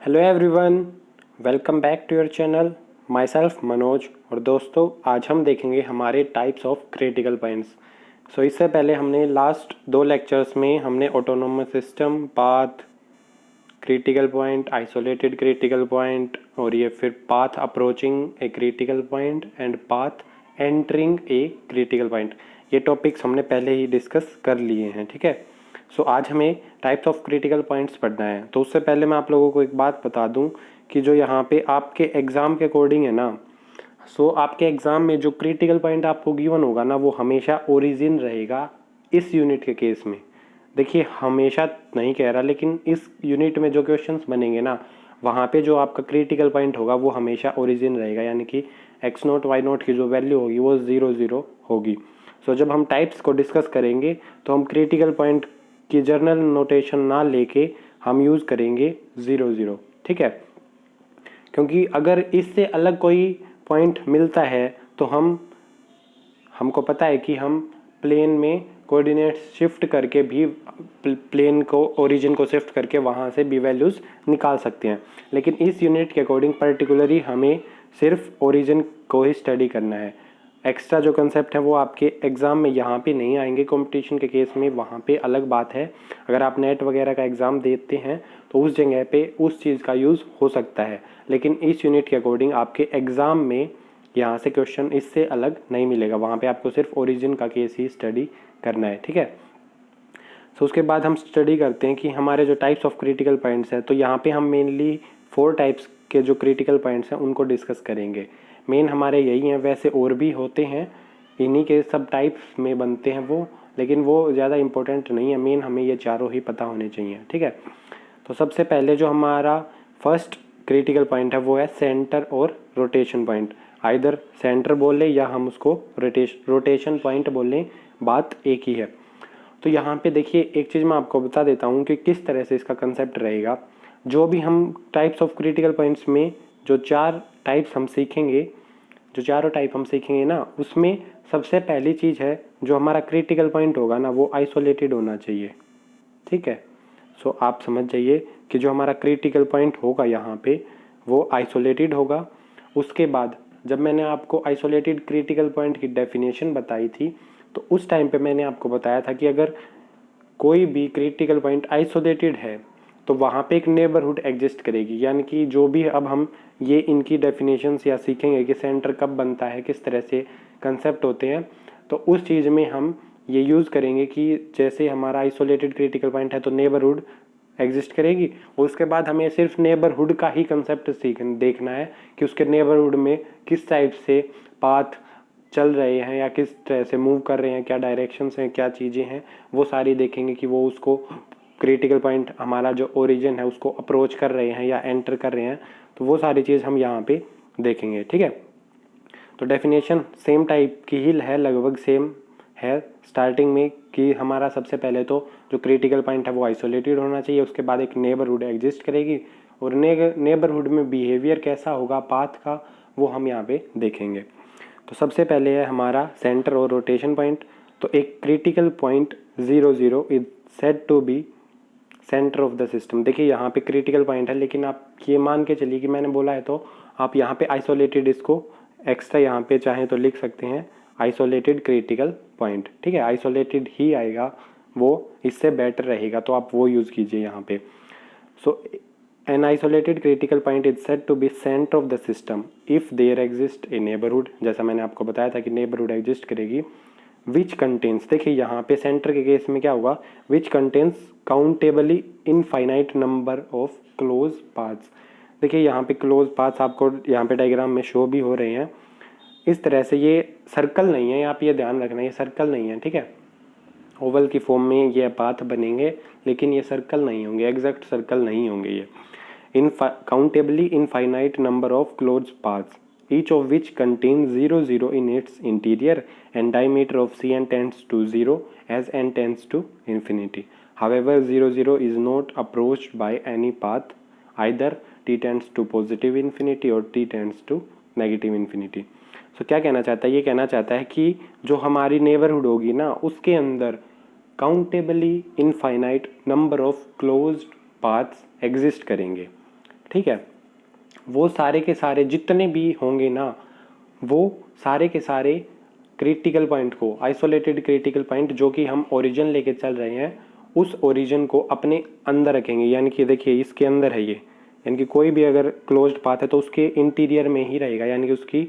Hello everyone, welcome back to your channel. Myself Manoj. और दोस्तों, आज हम देखेंगे हमारे टाइप्स ऑफ क्रिटिकल पॉइंट्स। इससे पहले हमने लास्ट 2 लेक्चर्स में हमने autonomous system, path, critical point, isolated critical point और ये फिर path approaching a critical point and path entering a critical point, ये टॉपिक्स हमने पहले ही डिस्कस कर लिए हैं। ठीक है। आज हमें टाइप्स ऑफ क्रिटिकल पॉइंट्स पढ़ना है। तो उससे पहले मैं आप लोगों को एक बात बता दूं कि जो यहाँ पे आपके एग्ज़ाम के अकॉर्डिंग है ना, आपके एग्ज़ाम में जो क्रिटिकल पॉइंट आपको गिवन होगा ना, वो हमेशा ओरिजिन रहेगा इस यूनिट के केस में। देखिए, हमेशा नहीं कह रहा, लेकिन इस यूनिट में जो क्वेश्चंस बनेंगे ना, वहाँ पे जो आपका क्रिटिकल पॉइंट होगा वो हमेशा ओरिजिन रहेगा, यानी कि एक्स नोट वाई नोट की जो वैल्यू होगी वो 0 0 होगी। जब हम टाइप्स को डिस्कस करेंगे तो हम क्रिटिकल पॉइंट की जर्नल नोटेशन ना लेके हम यूज़ करेंगे 0 0। ठीक है। क्योंकि अगर इससे अलग कोई पॉइंट मिलता है तो हमको पता है कि हम प्लेन में कोऑर्डिनेट शिफ्ट करके भी प्लेन को ओरिजिन को शिफ्ट करके वहाँ से भी वैल्यूज़ निकाल सकते हैं। लेकिन इस यूनिट के अकॉर्डिंग पर्टिकुलरली हमें सिर्फ ओरिजिन को ही स्टडी करना है। एक्स्ट्रा जो कंसेप्ट है वो आपके एग्ज़ाम में यहाँ पे नहीं आएंगे। कंपटीशन के केस में वहाँ पे अलग बात है। अगर आप नेट वगैरह का एग्ज़ाम देते हैं तो उस जगह पे उस चीज़ का यूज़ हो सकता है, लेकिन इस यूनिट के अकॉर्डिंग आपके एग्ज़ाम में यहाँ से क्वेश्चन इससे अलग नहीं मिलेगा। वहाँ पे आपको सिर्फ ओरिजिन का केस ही स्टडी करना है। ठीक है। उसके बाद हम स्टडी करते हैं कि हमारे जो टाइप्स ऑफ क्रिटिकल पॉइंट्स हैं, तो यहाँ पे हम मेनली 4 टाइप्स के जो क्रिटिकल पॉइंट्स हैं उनको डिस्कस करेंगे। मेन हमारे यही हैं, वैसे और भी होते हैं, इन्हीं के सब टाइप्स में बनते हैं वो, लेकिन वो ज़्यादा इंपॉर्टेंट नहीं है। मेन हमें ये चारों ही पता होने चाहिए। ठीक है। तो सबसे पहले जो हमारा फर्स्ट क्रिटिकल पॉइंट है वो है सेंटर और रोटेशन पॉइंट। आइदर सेंटर बोल लें या हम उसको रोटेशन पॉइंट बोल लें, बात एक ही है। तो यहाँ पे देखिए, एक चीज़ मैं आपको बता देता हूँ कि किस तरह से इसका कंसेप्ट रहेगा। जो भी हम टाइप्स ऑफ क्रिटिकल पॉइंट्स में जो 4 टाइप्स हम सीखेंगे, जो चारों टाइप हम सीखेंगे ना, उसमें सबसे पहली चीज़ है जो हमारा क्रिटिकल पॉइंट होगा ना, वो आइसोलेटेड होना चाहिए। ठीक है। आप समझ जाइए कि जो हमारा क्रिटिकल पॉइंट होगा यहाँ पे वो आइसोलेटेड होगा। उसके बाद जब मैंने आपको आइसोलेटेड क्रिटिकल पॉइंट की डेफिनेशन बताई थी, तो उस टाइम पे मैंने आपको बताया था कि अगर कोई भी क्रिटिकल पॉइंट आइसोलेटेड है तो वहाँ पे एक नेबरहुड एग्जिस्ट करेगी। यानी कि जो भी अब हम ये इनकी डेफिनेशंस या सीखेंगे कि सेंटर कब बनता है, किस तरह से कंसेप्ट होते हैं, तो उस चीज़ में हम ये यूज़ करेंगे कि जैसे हमारा आइसोलेटेड क्रिटिकल पॉइंट है तो नेबरहुड एग्जिस्ट करेगी। उसके बाद हमें सिर्फ नेबरहुड का ही कंसेप्ट देखना है कि उसके नेबरहुड में किस टाइप से पाथ चल रहे हैं या किस तरह से मूव कर रहे हैं, क्या डायरेक्शंस हैं, क्या चीज़ें हैं, वो सारी देखेंगे कि वो उसको क्रिटिकल पॉइंट हमारा जो ओरिजिन है उसको अप्रोच कर रहे हैं या एंटर कर रहे हैं। तो वो सारी चीज़ हम यहाँ पे देखेंगे। ठीक है। तो डेफिनेशन सेम टाइप की ही है, लगभग सेम है स्टार्टिंग में, कि हमारा सबसे पहले तो जो क्रिटिकल पॉइंट है वो आइसोलेटेड होना चाहिए। उसके बाद एक नेबरहुड एग्जिस्ट करेगी और नेबरहुड में बिहेवियर कैसा होगा पाथ का, वो हम यहाँ पे देखेंगे। तो सबसे पहले है हमारा सेंटर और रोटेशन पॉइंट। तो एक critical point 0 0 is said to be centre of the system. देखिए, यहाँ पे क्रिटिकल पॉइंट है, लेकिन आप ये मान के चलिए कि मैंने बोला है, तो आप यहाँ पे आइसोलेटेड इसको एक्स्ट्रा यहाँ पे चाहें तो लिख सकते हैं आइसोलेटेड क्रिटिकल पॉइंट। ठीक है, आइसोलेटेड ही आएगा, वो इससे बेटर रहेगा, तो आप वो यूज़ कीजिए यहाँ पे। An isolated critical point is said to be centre of the system if there exist a neighbourhood. जैसा मैंने आपको बताया था कि नेबरहुड एग्जिस्ट करेगी विच कंटेन्स। देखिए, यहाँ पे सेंटर के केस में क्या होगा, which contains countably infinite number of close paths. देखिए, यहाँ पे क्लोज पाथ्स आपको यहाँ पे डायग्राम में शो भी हो रहे हैं इस तरह से। ये सर्कल नहीं है, आप ये ध्यान रखना, ये सर्कल नहीं है। ठीक है, ओवल की फॉर्म में ये पाथ बनेंगे, लेकिन ये सर्कल नहीं होंगे, एग्जैक्ट सर्कल नहीं होंगे ये। In countably infinite number of close paths each of which contains 0 0 in its interior and diameter of Cn tends to 0 as n tends to infinity. However, 0 0 is not approached by any path, either t tends to positive infinity or t tends to negative infinity. क्या कहना चाहता है, ये कहना चाहता है कि जो हमारी नेबरहुड होगी ना, उसके अंदर countably infinite number of closed paths exist करेंगे। ठीक है, वो सारे के सारे जितने भी होंगे ना, वो सारे के सारे क्रिटिकल पॉइंट को, आइसोलेटेड क्रिटिकल पॉइंट जो कि हम ओरिजिन लेके चल रहे हैं, उस ओरिजिन को अपने अंदर रखेंगे। यानी कि देखिए इसके अंदर है ये, यानी कि कोई भी अगर क्लोज्ड पाथ है तो उसके इंटीरियर में ही रहेगा, यानी कि उसकी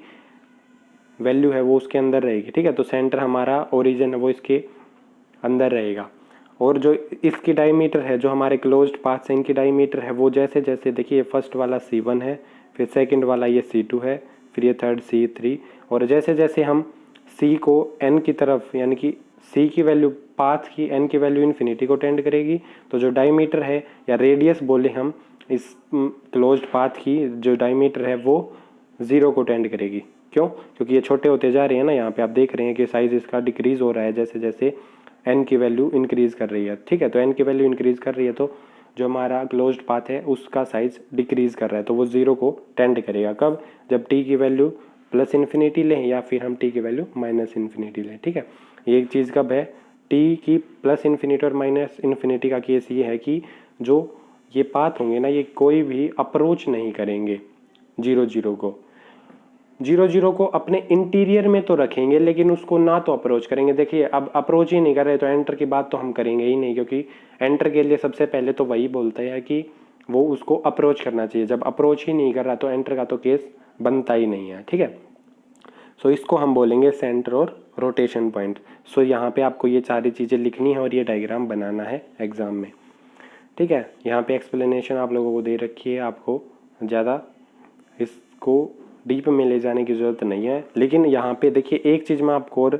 वैल्यू है वो उसके अंदर रहेगी। ठीक है, तो सेंटर हमारा ओरिजिन है वो इसके अंदर रहेगा। और जो इसकी डायमीटर है, जो हमारे क्लोज्ड पाथ से इनकी डायमीटर है, वो जैसे जैसे देखिए फर्स्ट वाला C1 है, फिर सेकंड वाला ये C2 है, फिर ये थर्ड C3, और जैसे जैसे हम C को n की तरफ, यानी कि C की वैल्यू, पाथ की n की वैल्यू इन्फिनिटी को टेंड करेगी, तो जो डायमीटर है या रेडियस बोले हम इस क्लोज्ड पाथ की, जो डायमीटर है वो 0 को टेंड करेगी। क्यों? क्योंकि ये छोटे होते जा रहे हैं ना, यहाँ पे आप देख रहे हैं कि साइज इसका डिक्रीज हो रहा है जैसे जैसे n की वैल्यू इंक्रीज कर रही है। ठीक है, तो n की वैल्यू इंक्रीज कर रही है तो जो हमारा क्लोज्ड पाथ है उसका साइज डिक्रीज कर रहा है, तो वो 0 को टेंड करेगा। कब? जब t की वैल्यू प्लस इन्फिनिटी लें या फिर हम t की वैल्यू माइनस इन्फिनिटी लें। ठीक है, ये एक चीज़ कब है? t की प्लस इन्फिनिटी और माइनस इन्फिनिटी का केस ये है कि जो ये पाथ होंगे ना, ये कोई भी अप्रोच नहीं करेंगे 0 को, 0 को अपने इंटीरियर में तो रखेंगे लेकिन उसको ना तो अप्रोच करेंगे। देखिए अब अप्रोच ही नहीं कर रहे तो एंटर की बात तो हम करेंगे ही नहीं, क्योंकि एंटर के लिए सबसे पहले तो वही बोलता है कि वो उसको अप्रोच करना चाहिए। जब अप्रोच ही नहीं कर रहा तो एंटर का तो केस बनता ही नहीं है। ठीक है, सो इसको हम बोलेंगे सेंटर और रोटेशन पॉइंट। सो यहाँ पे आपको ये सारी चीज़ें लिखनी है और ये डायग्राम बनाना है एग्जाम में। ठीक है, यहाँ पे एक्सप्लेनेशन आप लोगों को दे रखी है, आपको ज़्यादा इसको डीप में ले जाने की ज़रूरत नहीं है। लेकिन यहाँ पे देखिए एक चीज़ मैं आपको और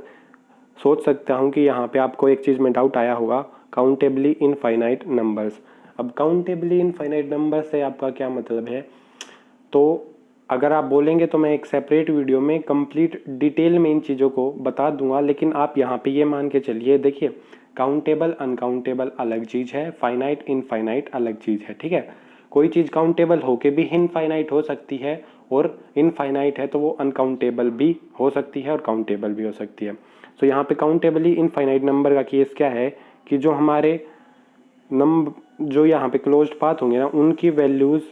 सोच सकता हूँ कि यहाँ पे आपको एक चीज़ में डाउट आया होगा, काउंटेबली इनफाइनाइट नंबर्स। अब काउंटेबली इनफाइनाइट नंबर से आपका क्या मतलब है? तो अगर आप बोलेंगे तो मैं एक सेपरेट वीडियो में कंप्लीट डिटेल में इन चीज़ों को बता दूंगा, लेकिन आप यहाँ पे ये मान के चलिए, देखिए काउंटेबल अनकाउंटेबल अलग चीज़ है, फाइनाइट इनफाइनाइट अलग चीज़ है। ठीक है, कोई चीज़ काउंटेबल होके भी इनफाइनाइट हो सकती है, और इनफाइनाइट है तो वो अनकाउंटेबल भी हो सकती है और काउंटेबल भी हो सकती है। तो यहाँ पे काउंटेबली इनफाइनाइट नंबर का केस क्या है कि जो हमारे जो यहाँ पे क्लोज्ड पाथ होंगे ना, उनकी वैल्यूज़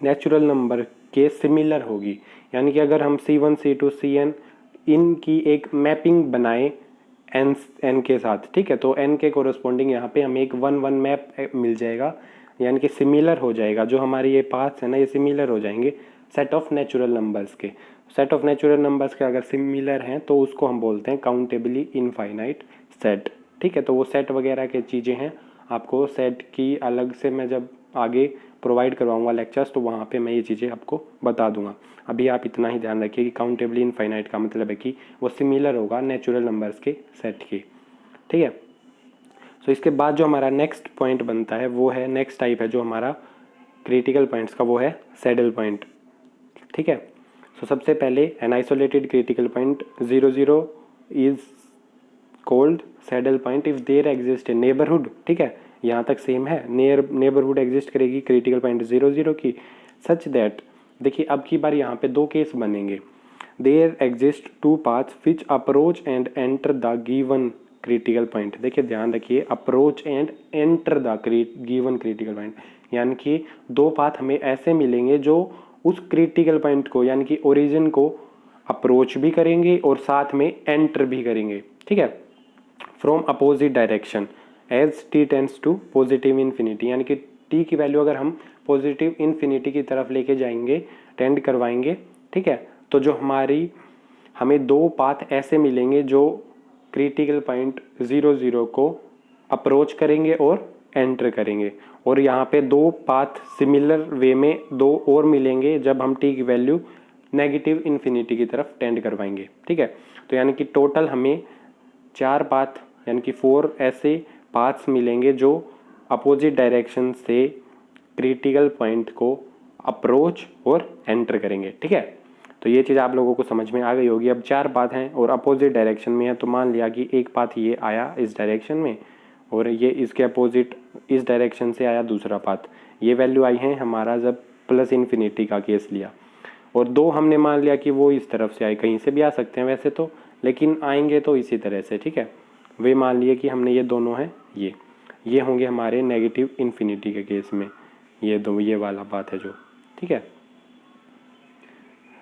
नेचुरल नंबर के सिमिलर होगी। यानी कि अगर हम C1 C2 Cn इनकी एक मैपिंग बनाएं n के साथ, ठीक है, तो n के कोरस्पॉन्डिंग यहाँ पे हमें एक 1 1 मैप मिल जाएगा, यानी कि सिमिलर हो जाएगा। जो हमारे ये पाथ्स है ना, ये सिमिलर हो जाएंगे सेट ऑफ नेचुरल नंबर्स के। सेट ऑफ नेचुरल नंबर्स के अगर सिमिलर हैं तो उसको हम बोलते हैं काउंटेबली इनफाइनाइट सेट। ठीक है, तो वो सेट वगैरह की चीज़ें हैं, आपको सेट की अलग से मैं जब आगे प्रोवाइड करवाऊंगा लेक्चर्स तो वहाँ पे मैं ये चीज़ें आपको बता दूंगा। अभी आप इतना ही ध्यान रखिए कि काउंटेबली इनफाइनाइट का मतलब है कि वो सिमिलर होगा नेचुरल नंबर्स के सेट की। ठीक है, सो इसके बाद जो हमारा नेक्स्ट पॉइंट बनता है वो है, नेक्स्ट टाइप है जो हमारा क्रिटिकल पॉइंट्स का, वो है सैडल पॉइंट। ठीक है, सो सबसे पहले an isolated critical point 0 is called saddle point if there exist a neighbourhood. ठीक है, यहाँ तक सेम है, नेबरहुड एग्जिस्ट करेगी क्रिटिकल पॉइंट 0 की, सच दैट, देखिए अब की बार यहाँ पे दो केस बनेंगे। There exist two paths which approach and enter the given critical point. देखिए ध्यान रखिए, approach and enter the given critical point, यानी कि दो पाथ हमें ऐसे मिलेंगे जो उस क्रिटिकल पॉइंट को, यानी कि ओरिजिन को अप्रोच भी करेंगे और साथ में एंटर भी करेंगे। ठीक है, from opposite direction as t tends to positive infinity, यानी कि टी की वैल्यू अगर हम पॉजिटिव इन्फिनिटी की तरफ लेके जाएंगे, टेंड करवाएंगे। ठीक है, तो जो हमें दो पाथ ऐसे मिलेंगे जो क्रिटिकल पॉइंट 0 को अप्रोच करेंगे और एंटर करेंगे, और यहाँ पे दो पाथ सिमिलर वे में दो और मिलेंगे जब हम टी की वैल्यू नेगेटिव इन्फिनिटी की तरफ टेंड करवाएंगे। ठीक है, तो यानी कि टोटल हमें 4 पाथ, यानी कि 4 ऐसे पाथ्स मिलेंगे जो अपोजिट डायरेक्शन से क्रिटिकल पॉइंट को अप्रोच और एंटर करेंगे। ठीक है, तो ये चीज़ आप लोगों को समझ में आ गई होगी। अब 4 पाथ हैं और अपोजिट डायरेक्शन में है, तो मान लिया कि एक पाथ ये आया इस डायरेक्शन में और ये इसके अपोजिट इस डायरेक्शन से आया दूसरा पाथ। ये वैल्यू आई है हमारा जब प्लस इन्फिनिटी का केस लिया, और दो हमने मान लिया कि वो इस तरफ से आए, कहीं से भी आ सकते हैं वैसे तो, लेकिन आएंगे तो इसी तरह से। ठीक है, वे मान लिए कि हमने ये दोनों हैं, ये होंगे हमारे नेगेटिव इन्फिनिटी के केस में। ये वाला बात है जो, ठीक है।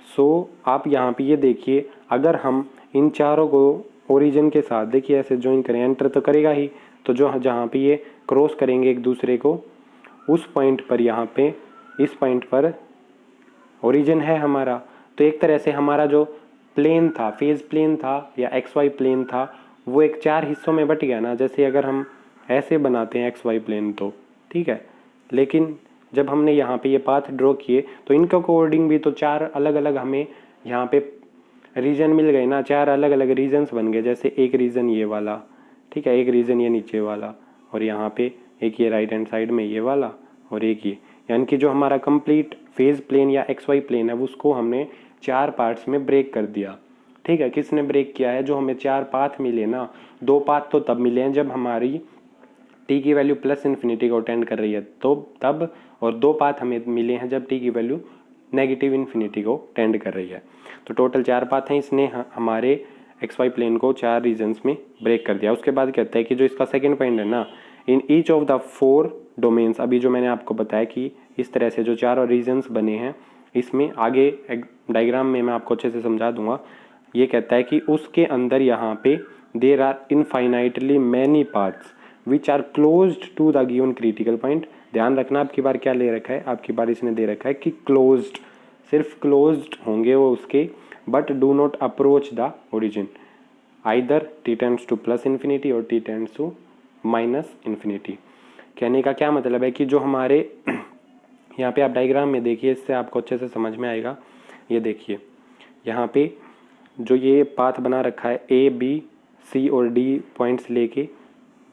सो आप यहाँ पे ये देखिए, अगर हम इन चारों को ओरिजिन के साथ देखिए ऐसे ज्वाइन करें, एंटर तो करेगा ही, तो जो जहाँ पे ये क्रॉस करेंगे एक दूसरे को, उस पॉइंट पर यहाँ पे इस पॉइंट पर ओरिजिन है हमारा। तो एक तरह से हमारा जो प्लेन था, फेज प्लेन था या एक्स वाई प्लेन था, वो एक 4 हिस्सों में बट गया ना। जैसे अगर हम ऐसे बनाते हैं एक्स वाई प्लेन तो ठीक है, लेकिन जब हमने यहाँ पे ये पाथ ड्रॉ किए तो इनका कोऑर्डिनेट भी तो 4 अलग अलग हमें यहाँ पे रीजन मिल गए ना, 4 अलग अलग रीजन्स बन गए। जैसे एक रीजन ये वाला, ठीक है, एक रीजन ये नीचे वाला, और यहाँ पे एक ये राइट हैंड साइड में ये वाला, और एक ये, यानी कि जो हमारा कंप्लीट फेज प्लेन या एक्स वाई प्लेन है उसको हमने 4 पार्ट्स में ब्रेक कर दिया। ठीक है, किसने ब्रेक किया है? जो हमें 4 पाथ मिले ना, 2 पाथ तो तब मिले हैं जब हमारी टी की वैल्यू प्लस इन्फिनिटी को टेंड कर रही है तो तब, और 2 पाथ हमें मिले हैं जब टी की वैल्यू नेगेटिव इन्फिनिटी को टेंड कर रही है। तो टोटल 4 पाथ हैं, इसने हमारे एक्स वाई प्लेन को 4 रीजन्स में ब्रेक कर दिया। उसके बाद कहता है कि जो इसका सेकंड पॉइंट है ना, in each of the 4 domains, अभी जो मैंने आपको बताया कि इस तरह से जो 4 रीजन्स बने हैं, इसमें आगे डायग्राम में मैं आपको अच्छे से समझा दूंगा। ये कहता है कि उसके अंदर यहाँ पे there are infinitely many paths which are closed to the given critical point. ध्यान रखना, आपकी बार क्या ले रखा है, आपकी बार इसने दे रखा है कि क्लोज्ड, सिर्फ क्लोज्ड होंगे वो उसके, but do not approach the origin, either T tends to plus infinity और T tends to minus infinity. कहने का क्या मतलब है कि जो हमारे यहाँ पे आप डायग्राम में देखिए, इससे आपको अच्छे से समझ में आएगा। ये देखिए यहाँ पे जो ये पाथ बना रखा है ए बी सी और डी पॉइंट्स लेके,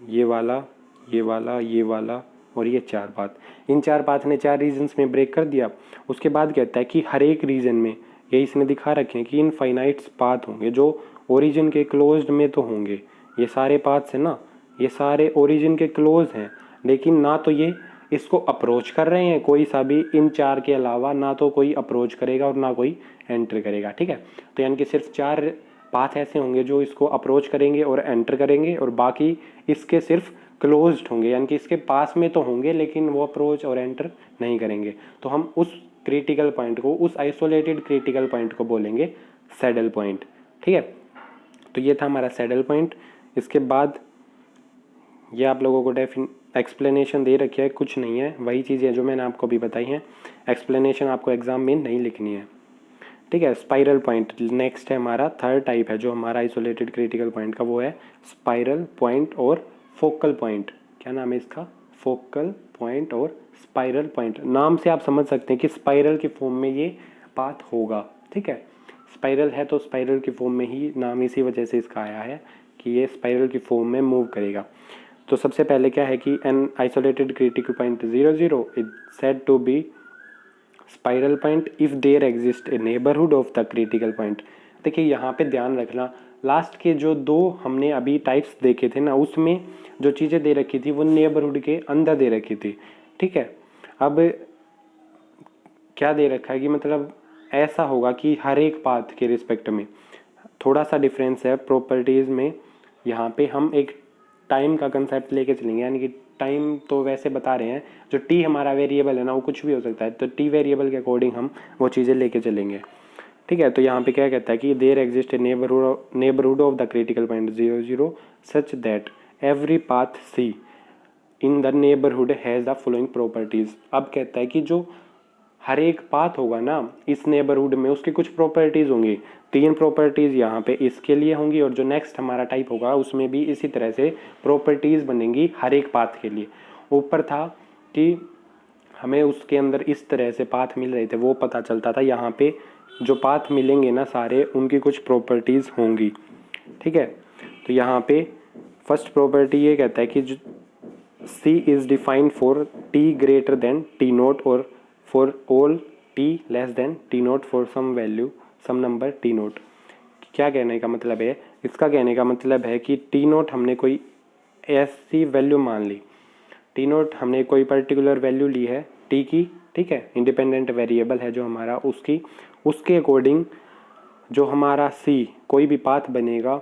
ये वाला ये वाला ये वाला और ये 4 पाथ, इन 4 पाथ ने 4 रीजन्स में ब्रेक कर दिया। उसके बाद कहता है कि हर एक रीजन में, ये इसने दिखा रखे हैं कि इनफाइनाइट पाथ होंगे जो ओरिजिन के क्लोज्ड में तो होंगे। ये सारे पाथ्स हैं ना, ये सारे ओरिजिन के क्लोज हैं, लेकिन ना तो ये इसको अप्रोच कर रहे हैं कोई सा भी, इन 4 के अलावा ना तो कोई अप्रोच करेगा और ना कोई एंटर करेगा। ठीक है, तो यानी कि सिर्फ 4 पाथ ऐसे होंगे जो इसको अप्रोच करेंगे और एंटर करेंगे, और बाकी इसके सिर्फ क्लोज्ड होंगे, यानी कि इसके पास में तो होंगे लेकिन वो अप्रोच और एंटर नहीं करेंगे। तो हम उस क्रिटिकल पॉइंट को, उस आइसोलेटेड क्रिटिकल पॉइंट को बोलेंगे सैडल पॉइंट। ठीक है, तो ये था हमारा सैडल पॉइंट। इसके बाद ये आप लोगों को एक्सप्लेनेशन दे रखी है, कुछ नहीं है, वही चीज़ें जो मैंने आपको भी बताई हैं। एक्सप्लेनेशन आपको एग्जाम में नहीं लिखनी है। ठीक है, स्पाइरल पॉइंट नेक्स्ट है हमारा, थर्ड टाइप है जो हमारा आइसोलेटेड क्रिटिकल पॉइंट का, वो है स्पाइरल पॉइंट और फोकल पॉइंट। क्या नाम है इसका? फोकल पॉइंट और स्पाइरल पॉइंट। नाम से आप समझ सकते हैं कि स्पाइरल की फॉर्म में ये पाथ होगा। ठीक है, स्पाइरल है तो स्पाइरल की फॉर्म में ही नाम इसी वजह से इसका आया है कि ये स्पाइरल की फॉर्म में मूव करेगा। तो सबसे पहले क्या है कि an isolated critical point 0 0 is said to be spiral point if there exist a neighbourhood of the critical point. देखिए यहाँ पे ध्यान रखना, लास्ट के जो 2 हमने अभी टाइप्स देखे थे ना, उसमें जो चीज़ें दे रखी थी वो नेबरहुड के अंदर दे रखी थी। ठीक है, अब क्या दे रखा है कि मतलब ऐसा होगा कि हर एक पाथ के रिस्पेक्ट में थोड़ा सा डिफरेंस है प्रॉपर्टीज़ में। यहाँ पे हम एक टाइम का कंसेप्ट लेके चलेंगे, यानी कि टाइम तो वैसे बता रहे हैं, जो टी हमारा वेरिएबल है ना वो कुछ भी हो सकता है, तो टी वेरिएबल के अकॉर्डिंग हम वो चीज़ें लेके चलेंगे। ठीक है, तो यहाँ पे क्या कहता है कि there exist a neighbourhood of the critical point 0 0 such that every path C in the neighbourhood has the following properties. अब कहता है कि जो हर एक पाथ होगा ना इस नेबरहुड में, उसकी कुछ प्रॉपर्टीज़ होंगी। 3 प्रॉपर्टीज़ यहाँ पे इसके लिए होंगी, और जो नेक्स्ट हमारा टाइप होगा उसमें भी इसी तरह से प्रॉपर्टीज़ बनेंगी हर एक पाथ के लिए। ऊपर था कि हमें उसके अंदर इस तरह से पाथ मिल रहे थे, वो पता चलता था। यहाँ पे जो पाथ मिलेंगे ना सारे, उनकी कुछ प्रॉपर्टीज़ होंगी। ठीक है, तो यहाँ पे फर्स्ट प्रॉपर्टी ये कहता है कि C is defined for T greater than T naught और for all T less than T naught for some value some number T naught. क्या कहने का मतलब है? इसका कहने का मतलब है कि टी नोट हमने कोई ऐसी वैल्यू मान ली, टी नोट हमने कोई पर्टिकुलर वैल्यू ली है टी की, ठीक है, इंडिपेंडेंट वेरिएबल है जो हमारा, उसके अकॉर्डिंग जो हमारा सी कोई भी पाथ बनेगा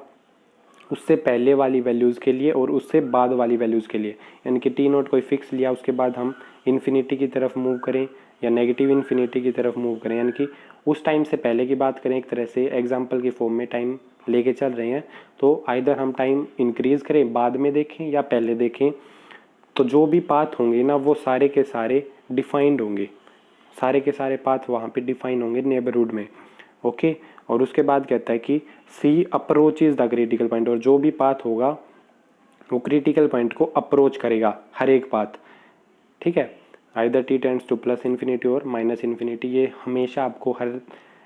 उससे पहले वाली वैल्यूज़ के लिए और उससे बाद वाली वैल्यूज़ के लिए, यानी कि टी नोट कोई फिक्स लिया, उसके बाद हम इन्फिनिटी की तरफ मूव करें या नेगेटिव इन्फिनिटी की तरफ मूव करें, यानी कि उस टाइम से पहले की बात करें, एक तरह से एग्जाम्पल की फॉर्म में टाइम लेके चल रहे हैं, तो आइदर हम टाइम इंक्रीज़ करें, बाद में देखें या पहले देखें, तो जो भी पाथ होंगे ना वो सारे के सारे डिफाइंड होंगे, सारे के सारे पाथ वहाँ पे डिफाइन होंगे नेबरहुड में। ओके, और उसके बाद कहता है कि सी अप्रोचेज द क्रिटिकल पॉइंट, और जो भी पाथ होगा वो क्रिटिकल पॉइंट को अप्रोच करेगा हर एक पाथ। ठीक है, either T tends to plus infinity और माइनस इन्फिनिटी, ये हमेशा आपको हर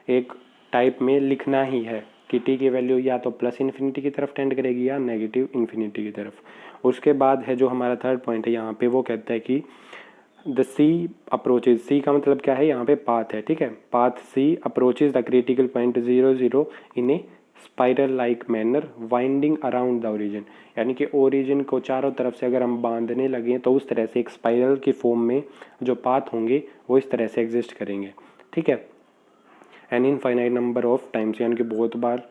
एक टाइप में लिखना ही है कि टी की वैल्यू या तो प्लस इन्फिनिटी की तरफ टेंड करेगी या नेगेटिव इन्फिनिटी की तरफ। उसके बाद है जो हमारा थर्ड पॉइंट है यहाँ पे, वो कहता है कि द सी अप्रोचेज, सी का मतलब क्या है, यहाँ पे पाथ है। ठीक है, path C approaches the critical point 0 0 in a spiral like manner winding around the origin, यानी कि ओरिजिन को चारों तरफ से अगर हम बांधने लगे तो उस तरह से एक स्पाइरल की फॉर्म में जो पाथ होंगे वो इस तरह से एग्जिस्ट करेंगे। ठीक है, an infinite number of times, यानी कि बहुत बार,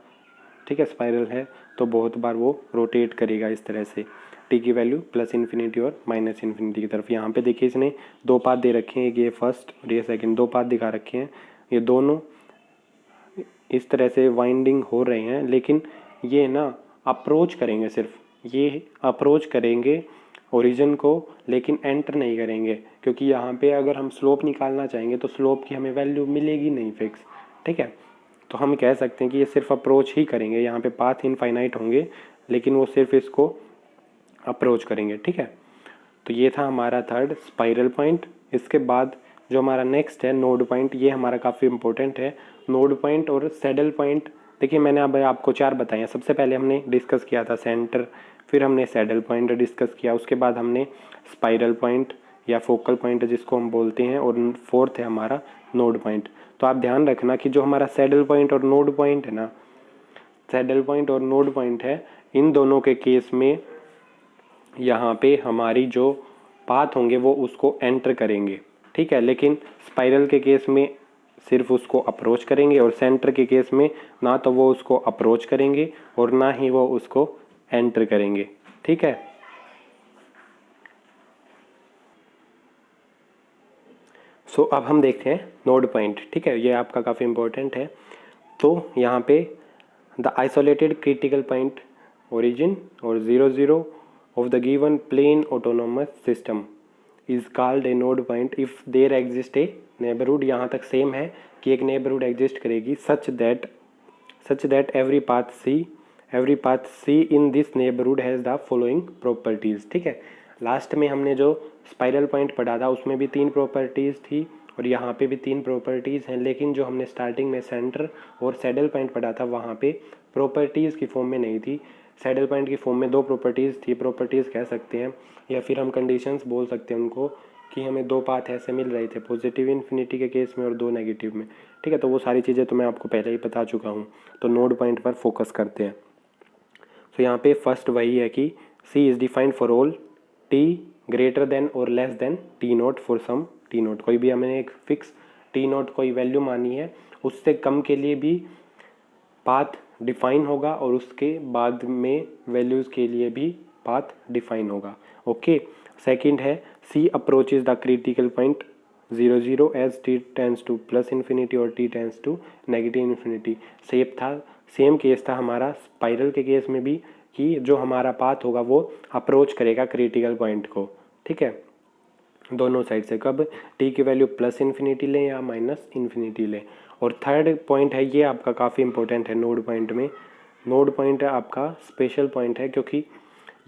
ठीक है, स्पाइरल है तो बहुत बार वो रोटेट करेगा इस तरह से, टी की वैल्यू प्लस इन्फिनिटी और माइनस इन्फिनिटी की तरफ। यहाँ पे देखिए इसने दो पाथ दे रखे हैं, एक ये फर्स्ट और ये सेकंड, दो पाथ दिखा रखे हैं, ये दोनों इस तरह से वाइंडिंग हो रहे हैं, लेकिन ये ना अप्रोच करेंगे, सिर्फ ये अप्रोच करेंगे ओरिजिन को, लेकिन एंटर नहीं करेंगे, क्योंकि यहाँ पे अगर हम स्लोप निकालना चाहेंगे तो स्लोप की हमें वैल्यू मिलेगी नहीं फिक्स। ठीक है, तो हम कह सकते हैं कि ये सिर्फ अप्रोच ही करेंगे, यहाँ पे पाथ इनफाइनाइट होंगे लेकिन वो सिर्फ इसको अप्रोच करेंगे। ठीक है, तो ये था हमारा थर्ड स्पाइरल पॉइंट। इसके बाद जो हमारा नेक्स्ट है नोड पॉइंट, ये हमारा काफ़ी इंपॉर्टेंट है। नोड पॉइंट और सैडल पॉइंट, देखिए मैंने अब आपको चार बताए हैं। सबसे पहले हमने डिस्कस किया था सेंटर, फिर हमने सैडल पॉइंट डिस्कस किया, उसके बाद हमने स्पाइरल पॉइंट या फोकल पॉइंट जिसको हम बोलते हैं, और फोर्थ है हमारा नोड पॉइंट। तो आप ध्यान रखना कि जो हमारा सैडल पॉइंट और नोड पॉइंट है ना, सैडल पॉइंट और नोड पॉइंट है, इन दोनों के केस में यहाँ पे हमारी जो पाथ होंगे वो उसको एंटर करेंगे। ठीक है, लेकिन स्पाइरल के केस में सिर्फ उसको अप्रोच करेंगे, और सेंटर के केस में ना तो वो उसको अप्रोच करेंगे और ना ही वो उसको एंटर करेंगे। ठीक है, सो अब हम देखते हैं नोड पॉइंट। ठीक है, ये आपका काफ़ी इंपॉर्टेंट है। तो यहाँ पे the isolated critical point origin और 0 0 of the given plane autonomous system is called a node point if there exists a neighborhood, यहाँ तक सेम है कि एक neighborhood एग्जिस्ट करेगी such that every path C in this neighborhood has the following properties। ठीक है, last में हमने जो स्पाइरल पॉइंट पढ़ा था उसमें भी तीन प्रॉपर्टीज़ थी और यहाँ पे भी तीन प्रॉपर्टीज़ हैं, लेकिन जो हमने स्टार्टिंग में सेंटर और सैडल पॉइंट पढ़ा था वहाँ पे प्रॉपर्टीज़ की फॉर्म में नहीं थी। सैडल पॉइंट की फॉर्म में दो प्रॉपर्टीज़ थी, प्रॉपर्टीज़ कह सकते हैं या फिर हम कंडीशंस बोल सकते हैं उनको, कि हमें दो पाथ ऐसे मिल रहे थे, पॉजिटिव इन्फिनिटी के केस में और दो नेगेटिव में। ठीक है, तो वो सारी चीज़ें तो मैं आपको पहले ही बता चुका हूँ। तो नोड पॉइंट पर फोकस करते हैं। तो यहाँ पे फर्स्ट वही है कि C is defined for all T greater than और less than T naught for some T naught. कोई भी हमने एक फिक्स टी नोट कोई वैल्यू मानी है, उससे कम के लिए भी पाथ डिफाइन होगा और उसके बाद में वैल्यूज़ के लिए भी पाथ डिफाइन होगा। ओके, सेकंड है C approaches the critical point 0 0 as T tends to plus infinity और T tends to negative infinity. Same case था हमारा स्पाइरल के केस में भी, कि जो हमारा पाथ होगा वो अप्रोच करेगा क्रिटिकल पॉइंट को। ठीक है, दोनों साइड से, कब टी की वैल्यू प्लस इन्फिनिटी लें या माइनस इन्फिनिटी लें। और थर्ड पॉइंट है, ये आपका काफ़ी इंपॉर्टेंट है नोड पॉइंट में। नोड पॉइंट आपका स्पेशल पॉइंट है, क्योंकि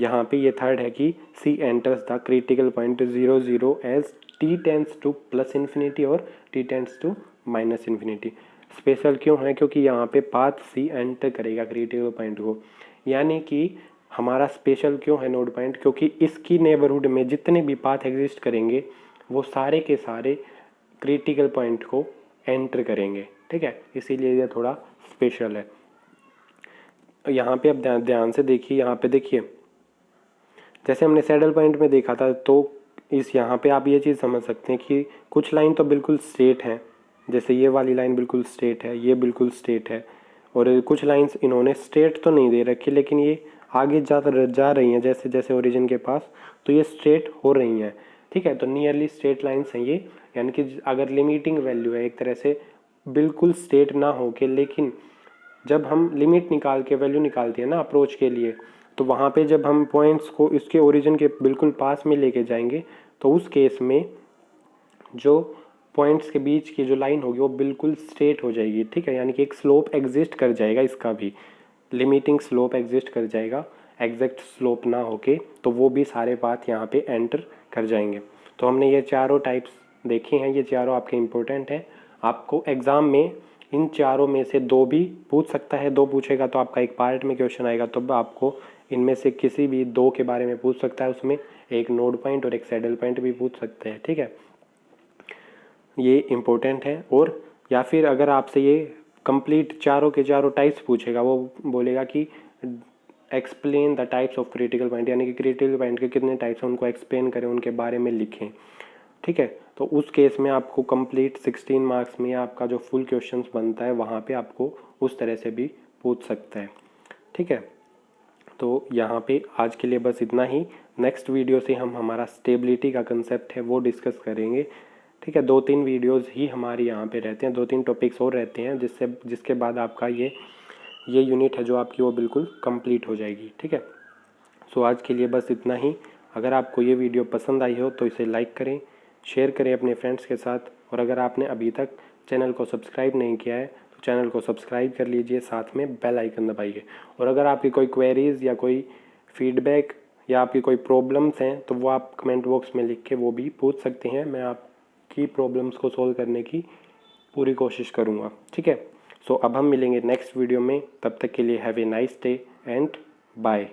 यहाँ पे ये थर्ड है कि C enters the critical point 0 0 as T tends to plus infinity और T tends to minus infinity. Special क्यों है, क्योंकि यहाँ पे पाथ सी एंटर करेगा क्रिटिकल पॉइंट को, यानी कि हमारा स्पेशल क्यों है नोड पॉइंट, क्योंकि इसकी नेबरहुड में जितने भी पाथ एग्जिस्ट करेंगे वो सारे के सारे क्रिटिकल पॉइंट को एंटर करेंगे। ठीक है, इसीलिए ये थोड़ा स्पेशल है। यहाँ पे अब ध्यान से देखिए, यहाँ पे देखिए जैसे हमने सैडल पॉइंट में देखा था, तो इस यहाँ पे आप ये चीज़ समझ सकते हैं कि कुछ लाइन तो बिल्कुल स्ट्रेट है, जैसे ये वाली लाइन बिल्कुल स्ट्रेट है, ये बिल्कुल स्ट्रेट है, और कुछ लाइंस इन्होंने स्ट्रेट तो नहीं दे रखी लेकिन ये आगे जा रही हैं जैसे जैसे ओरिजिन के पास, तो ये स्ट्रेट हो रही हैं। ठीक है। तो नियरली स्ट्रेट लाइन्स हैं ये, यानी कि अगर लिमिटिंग वैल्यू है एक तरह से बिल्कुल स्ट्रेट ना हो के, लेकिन जब हम लिमिट निकाल के वैल्यू निकालते हैं ना अप्रोच के लिए, तो वहाँ पे जब हम पॉइंट्स को इसके ओरिजिन के बिल्कुल पास में लेके जाएंगे तो उस केस में जो पॉइंट्स के बीच की जो लाइन होगी वो बिल्कुल स्ट्रेट हो जाएगी, ठीक है। यानी कि एक स्लोप एग्जिस्ट कर जाएगा, इसका भी लिमिटिंग स्लोप एग्जिस्ट कर जाएगा, एग्जैक्ट स्लोप ना होके, तो वो भी सारे बात यहाँ पे एंटर कर जाएंगे। तो हमने ये चारों टाइप्स देखे हैं, ये चारों आपके इम्पोर्टेंट हैं। आपको एग्ज़ाम में इन चारों में से दो भी पूछ सकता है, दो पूछेगा तो आपका एक पार्ट में क्वेश्चन आएगा, तो आपको इनमें से किसी भी दो के बारे में पूछ सकता है, उसमें एक नोड पॉइंट और एक सैडल पॉइंट भी पूछ सकते हैं, ठीक है। ये इम्पोर्टेंट है। और या फिर अगर आपसे ये कंप्लीट चारों के चारों टाइप्स पूछेगा, वो बोलेगा कि explain the types of critical point, यानी कि क्रिटिकल पॉइंट के कितने टाइप्स हैं उनको एक्सप्लेन करें, उनके बारे में लिखें, ठीक है। तो उस केस में आपको कंप्लीट 16 मार्क्स में आपका जो फुल क्वेश्चंस बनता है वहाँ पे आपको उस तरह से भी पूछ सकता है, ठीक है। तो यहाँ पे आज के लिए बस इतना ही। नेक्स्ट वीडियो से हम हमारा स्टेबिलिटी का कंसेप्ट है वो डिस्कस करेंगे, ठीक है। 2-3 वीडियोस ही हमारे यहाँ पे रहते हैं, 2-3 टॉपिक्स और रहते हैं, जिसके बाद आपका ये यूनिट है जो आपकी वो बिल्कुल कंप्लीट हो जाएगी, ठीक है। सो आज के लिए बस इतना ही। अगर आपको ये वीडियो पसंद आई हो तो इसे लाइक करें, शेयर करें अपने फ्रेंड्स के साथ, और अगर आपने अभी तक चैनल को सब्सक्राइब नहीं किया है तो चैनल को सब्सक्राइब कर लीजिए, साथ में बेल आइकन दबाइए। और अगर आपकी कोई क्वेरीज़ या कोई फीडबैक या आपकी कोई प्रॉब्लम्स हैं तो वो आप कमेंट बॉक्स में लिख के वो भी पूछ सकते हैं, मैं आपकी प्रॉब्लम्स को सॉल्व करने की पूरी कोशिश करूँगा, ठीक है। सो अब हम मिलेंगे नेक्स्ट वीडियो में, तब तक के लिए have a nice day and bye.